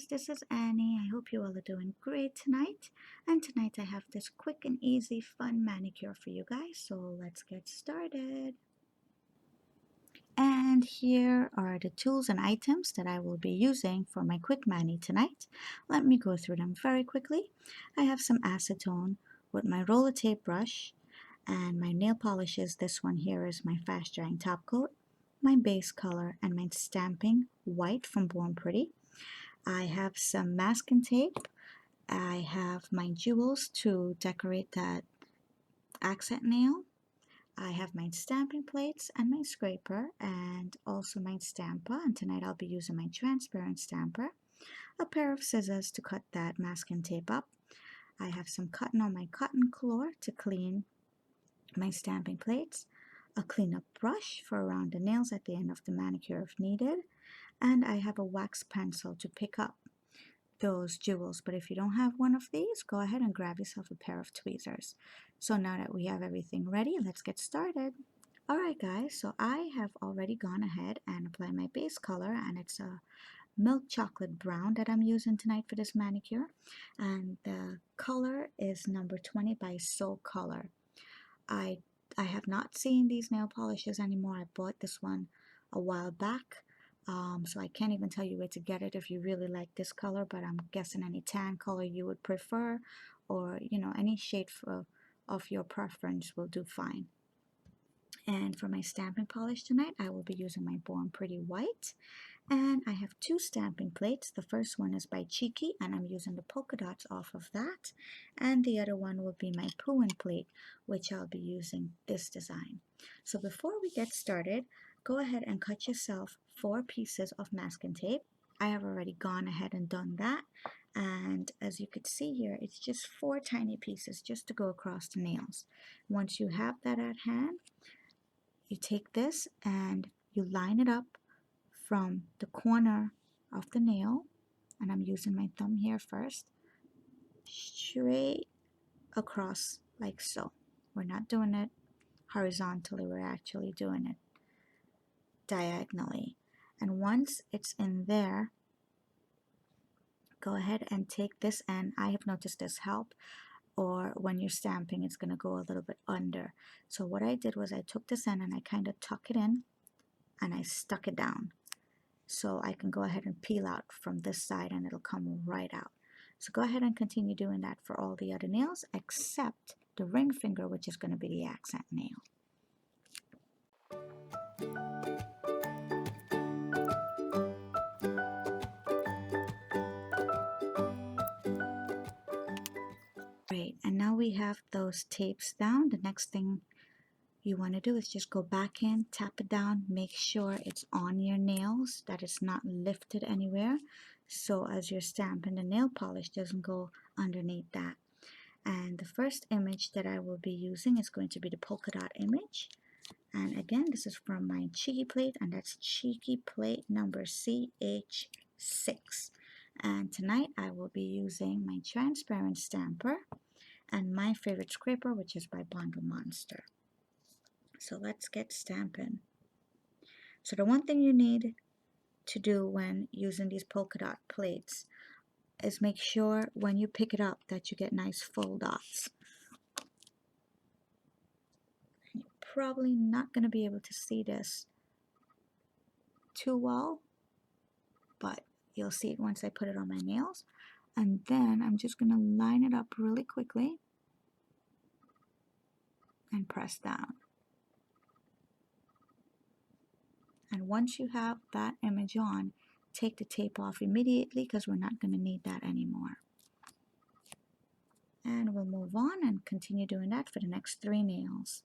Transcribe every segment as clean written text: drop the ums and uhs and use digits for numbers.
guys, this is Annie. I hope you all are doing great tonight. And tonight I have this quick and easy fun manicure for you guys, so let's get started. And here are the tools and items that I will be using for my quick mani tonight. Let me go through them very quickly. I have some acetone with my roller tape brush, and my nail polishes. This one here is my fast drying top coat, my base color, and my stamping white from Born Pretty. I have some masking tape. I have my jewels to decorate that accent nail. I have my stamping plates and my scraper, and also my stamper, and tonight I'll be using my transparent stamper. A pair of scissors to cut that masking tape up. I have some cotton on my cotton core to clean my stamping plates. A cleanup brush for around the nails at the end of the manicure if needed. And I have a wax pencil to pick up those jewels, but if you don't have one of these, go ahead and grab yourself a pair of tweezers. So now that we have everything ready, let's get started. Alright guys, so I have already gone ahead and applied my base color, and it's a milk chocolate brown that I'm using tonight for this manicure, and the color is number 20 by Soul Color. I have not seen these nail polishes anymore. I bought this one a while back, so I can't even tell you where to get it if you really like this color, but I'm guessing any tan color you would prefer, or any shade of your preference will do fine. And for my stamping polish tonight, I will be using my Born Pretty White, and I have two stamping plates. The first one is by Cheeky, and I'm using the polka dots off of that, and the other one will be my Pueen plate, which I'll be using this design. So before we get started, go ahead and cut yourself 4 pieces of masking tape. I have already gone ahead and done that, and as you can see here, it's just 4 tiny pieces just to go across the nails. Once you have that at hand, you take this and you line it up from the corner of the nail, and I'm using my thumb here first, straight across like so. We're not doing it horizontally, we're actually doing it diagonally. And once it's in there, go ahead and take this end. I have noticed this help, or when you're stamping it's going to go a little bit under. So what I did was I took this end and I kind of tuck it in and I stuck it down, so I can go ahead and peel out from this side and it'll come right out. So go ahead and continue doing that for all the other nails except the ring finger, which is going to be the accent nail. Great, and now we have those tapes down. The next thing you want to do is just go back in, tap it down, make sure it's on your nails, that it's not lifted anywhere, so as you're stamping, the nail polish doesn't go underneath that. And the first image that I will be using is going to be the polka dot image, and again this is from my Cheeky plate, and that's Cheeky plate number CH6. And tonight I will be using my transparent stamper and my favorite scraper, which is by Bondle Monster. So let's get stamping. So the one thing you need to do when using these polka dot plates is make sure when you pick it up that you get nice full dots. You're probably not going to be able to see this too well, but you'll see it once I put it on my nails. And then I'm just going to line it up really quickly and press down. And once you have that image on, take the tape off immediately because we're not going to need that anymore. And we'll move on and continue doing that for the next 3 nails.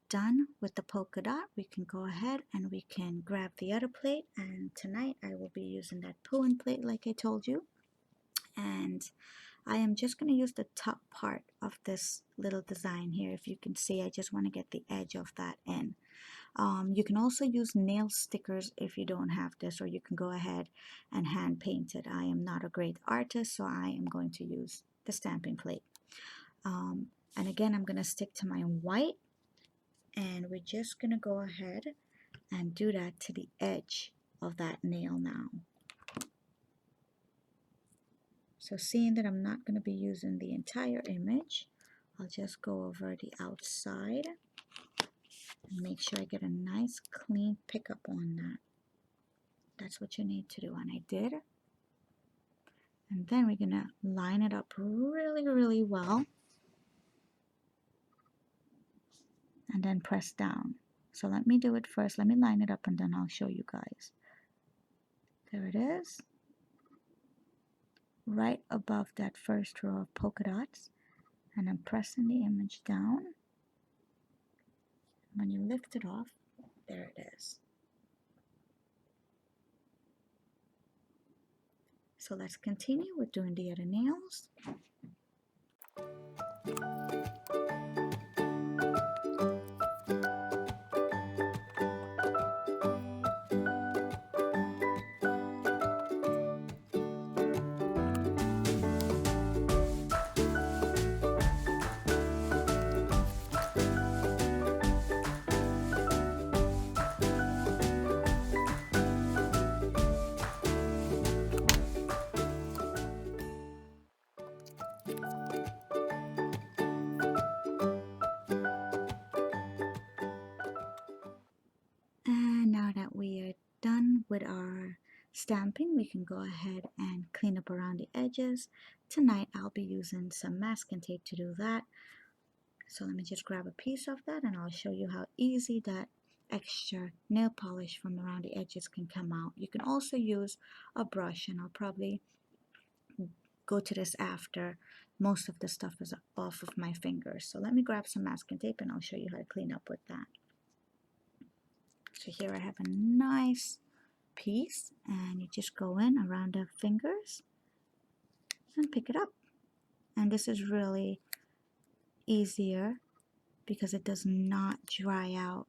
done with the polka dot, we can go ahead and we can grab the other plate. And tonight I will be using that Pueen plate like I told you. And I am just going to use the top part of this little design here. If you can see, I just want to get the edge of that in. You can also use nail stickers if you don't have this, or you can go ahead and hand paint it. I am not a great artist, so I am going to use the stamping plate. And again, I'm going to stick to my white, and we're just going to go ahead and do that to the edge of that nail now. So seeing that I'm not going to be using the entire image, I'll just go over the outside and make sure I get a nice clean pickup on that. That's what you need to do, and I did. And then we're going to line it up really, really well. And then press down. So let me do it first. Let me line it up and then I'll show you guys. There it is. Right above that first row of polka dots. And I'm pressing the image down. When you lift it off, there it is. So let's continue with doing the other nails. And now that we are done with our stamping, we can go ahead and clean up around the edges. Tonight I'll be using some masking tape to do that. So let me just grab a piece of that and I'll show you how easy that extra nail polish from around the edges can come out. You can also use a brush, and I'll probably go to this after most of the stuff is off of my fingers. So let me grab some masking tape and I'll show you how to clean up with that. So here I have a nice piece, and you just go in around the fingers and pick it up. And this is really easier because it does not dry out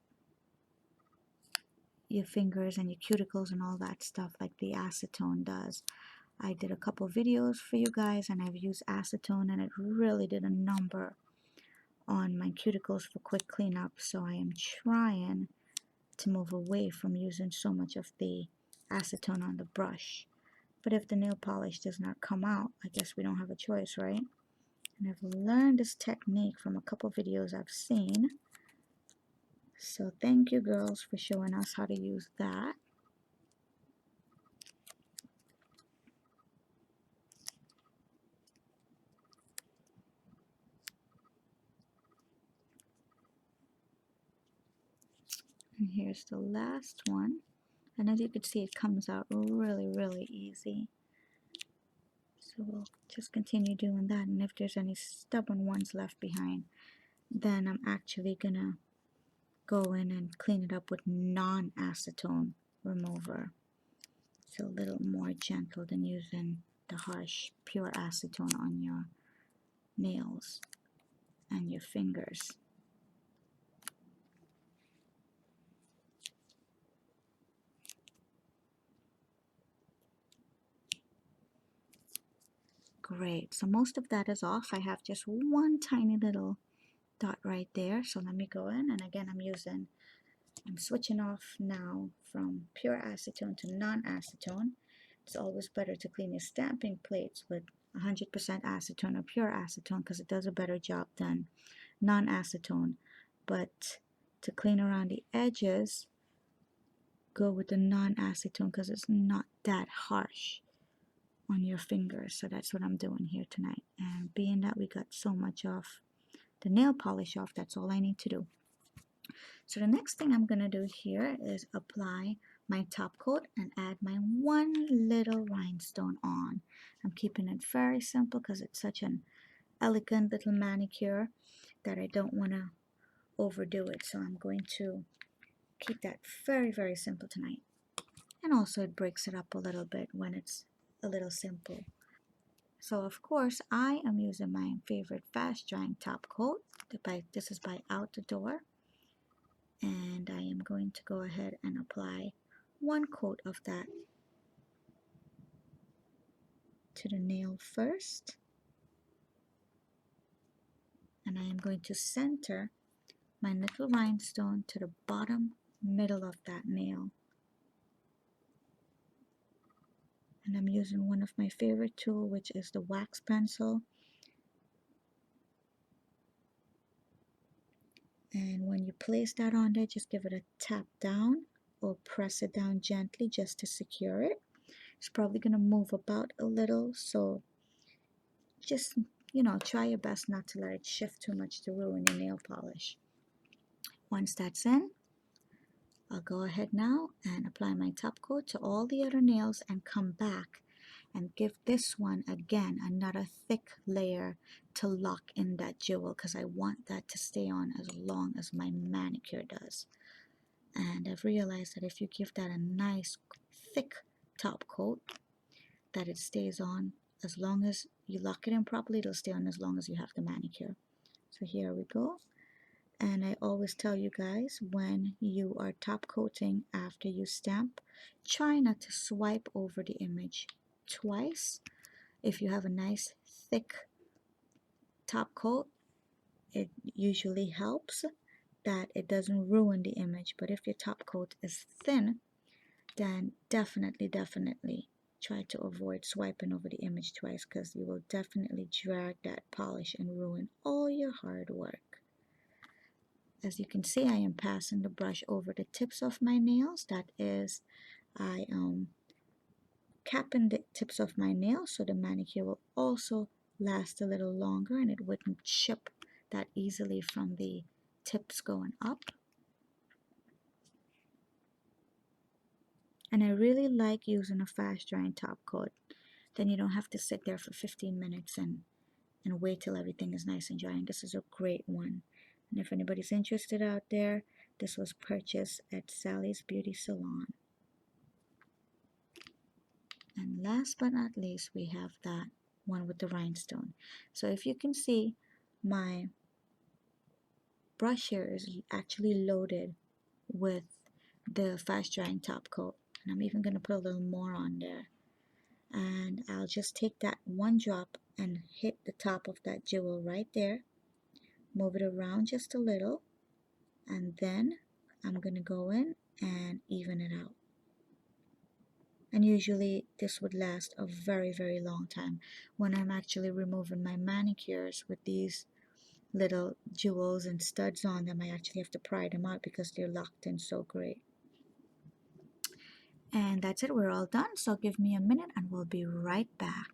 your fingers and your cuticles and all that stuff like the acetone does. I did a couple videos for you guys and I've used acetone, and it really did a number on my cuticles for quick cleanup. So I am trying to move away from using so much of the acetone on the brush. But if the nail polish does not come out, I guess we don't have a choice, right? And I've learned this technique from a couple videos I've seen. So thank you girls for showing us how to use that. And here's the last one. And as you can see, it comes out really, really easy. So we'll just continue doing that. And if there's any stubborn ones left behind, then I'm actually gonna go in and clean it up with non-acetone remover. It's a little more gentle than using the harsh pure acetone on your nails and your fingers. Great, so most of that is off. I have just one tiny little dot right there. So let me go in, and again I'm switching off now from pure acetone to non-acetone. It's always better to clean your stamping plates with 100% acetone or pure acetone because it does a better job than non-acetone. But to clean around the edges, go with the non-acetone because it's not that harsh on your fingers. So that's what I'm doing here tonight. And being that we got so much off the nail polish off, that's all I need to do. So the next thing I'm going to do here is apply my top coat and add my one little rhinestone on. I'm keeping it very simple because it's such an elegant little manicure that I don't want to overdo it. So I'm going to keep that very, very simple tonight. And also it breaks it up a little bit when it's a little simple. So of course I am using my favorite fast drying top coat. This is by Out the Door. And I am going to go ahead and apply one coat of that to the nail first. And I am going to center my little rhinestone to the bottom middle of that nail. And I'm using one of my favorite tools, which is the wax pencil. And when you place that on there, just give it a tap down or press it down gently just to secure it. It's probably going to move about a little, so just, try your best not to let it shift too much to ruin your nail polish. Once that's in, I'll go ahead now and apply my top coat to all the other nails and come back and give this one again another thick layer to lock in that jewel, because I want that to stay on as long as my manicure does. And I've realized that if you give that a nice thick top coat, that it stays on as long as you lock it in properly. It'll stay on as long as you have the manicure. So here we go. And I always tell you guys, when you are top coating after you stamp, try not to swipe over the image twice. If you have a nice thick top coat, it usually helps that it doesn't ruin the image. But if your top coat is thin, then definitely try to avoid swiping over the image twice, because you will definitely drag that polish and ruin all your hard work. As you can see, I am passing the brush over the tips of my nails. That is, I am capping the tips of my nails so the manicure will also last a little longer and it wouldn't chip that easily from the tips going up. And I really like using a fast drying top coat. Then you don't have to sit there for 15 minutes and wait till everything is nice and dry. And this is a great one. And if anybody's interested out there, this was purchased at Sally's Beauty Salon. And last but not least, we have that one with the rhinestone. So if you can see, my brush here is actually loaded with the fast drying top coat. And I'm even going to put a little more on there. And I'll just take that one drop and hit the top of that jewel right there. Move it around just a little. And then I'm going to go in and even it out. And usually this would last a very, very long time. When I'm actually removing my manicures with these little jewels and studs on them, I actually have to pry them out because they're locked in so great. And that's it, we're all done. So give me a minute and we'll be right back.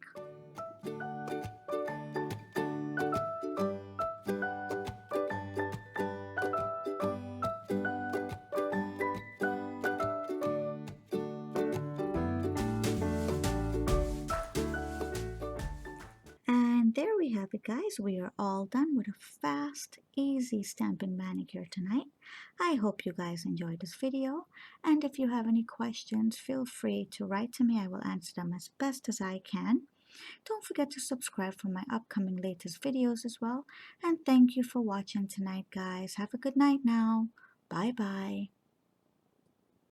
And there we have it, guys. We are all done with a fast, easy stamping manicure tonight. I hope you guys enjoyed this video. And if you have any questions, feel free to write to me. I will answer them as best as I can. Don't forget to subscribe for my upcoming latest videos as well. And thank you for watching tonight, guys. Have a good night now. Bye-bye.